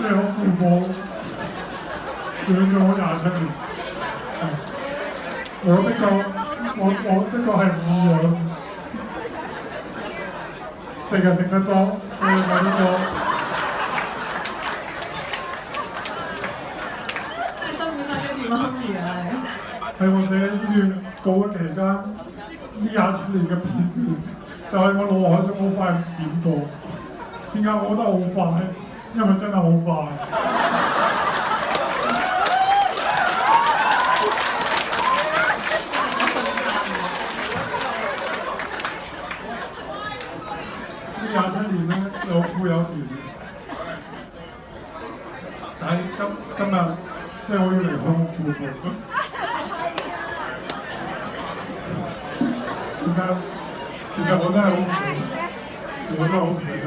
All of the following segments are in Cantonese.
即係我父母養咗我27年。我的確係唔易養，食就食得多，所以我呢你辛唔辛苦點媽咪啊？喺我寫呢段稿嘅期間，呢27年嘅片段就喺我腦海中好快咁閃過。點解我覺得好快？因為真係好快。呢27年咧，有苦有甜。但係今日即係我要離開我父母。其實我真係好唔捨得，我真係好唔捨得。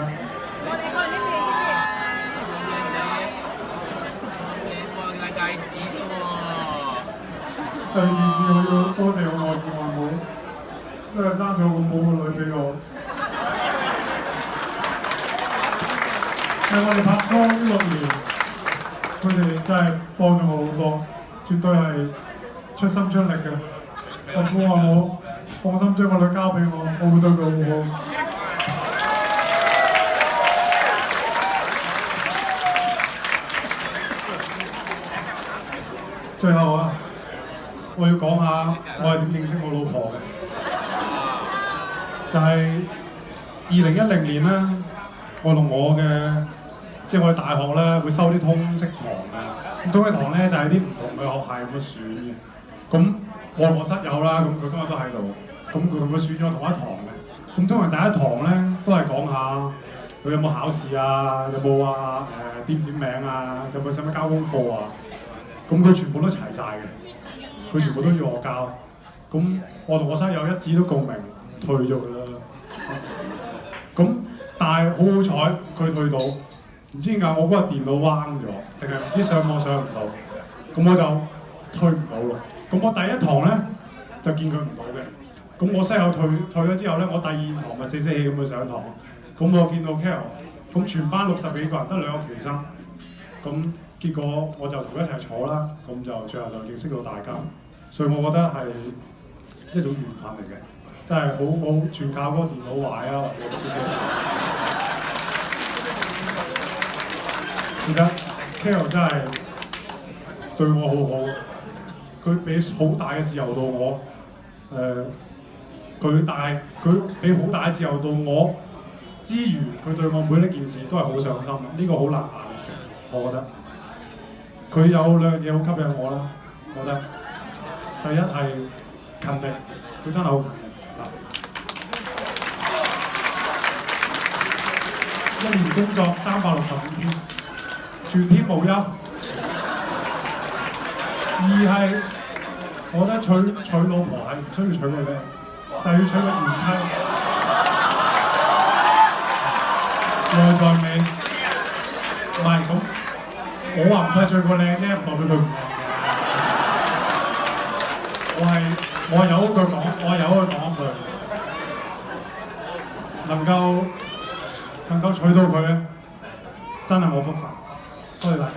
第二次我要多謝我外父外母，因為生咗咁好個女俾我。係我哋拍拖呢6年，佢哋真係幫咗我好多，絕對係出心出力嘅。外父外母放心將個女交俾我，我會對佢好好。最後啊，我要講下我係點認識我老婆嘅，就係2010年啦。我同我嘅即係我哋大學咧會收啲通識堂嘅，咁通識堂咧就係啲唔同嘅學系咁樣選嘅。咁我室友啦，咁佢今日都喺度，咁佢同佢選咗同一堂嘅。咁通常第一堂咧都係講下佢有冇考試啊，有冇啊點唔點名啊，有冇使唔使交功課啊。咁佢全部都齊晒嘅，佢全部都要我交。咁我同我室友一致都共鳴，退咗佢啦。咁但係好彩佢退到，唔知點解我嗰個電腦彎咗，定係唔知上網上唔到，咁我就退唔到咯。咁我第一堂咧就見佢唔到嘅。咁我室友退咗之後咧，我第2堂咪死死氣咁去上堂。咁我見到 Carol， 咁全班60幾個人得2個僑生，咁結果我就同佢一齊坐啦。咁就最後就認識到大家，所以我覺得係一種緣分嚟嘅。真係好全靠嗰個電腦壞啊，或者唔知咩事。其實 Carol 真係對我好好，佢俾好大嘅自由度我。佢俾好大嘅自由度我之餘，佢對我每一件事都係好上心。呢個好難捱，我覺得。佢有2樣嘢好吸引我啦，我覺得。第一係勤力，佢真係好勤力。1年工作365天，全天無休。2係，我覺得娶老婆係唔需要娶個靚，但係要娶個賢妻。內在美，唔係咁，我話唔使娶個靚咧，唔代表佢唔靚。我係有句講，我有句講句，能夠娶到佢咧，真係我福分。多謝大家。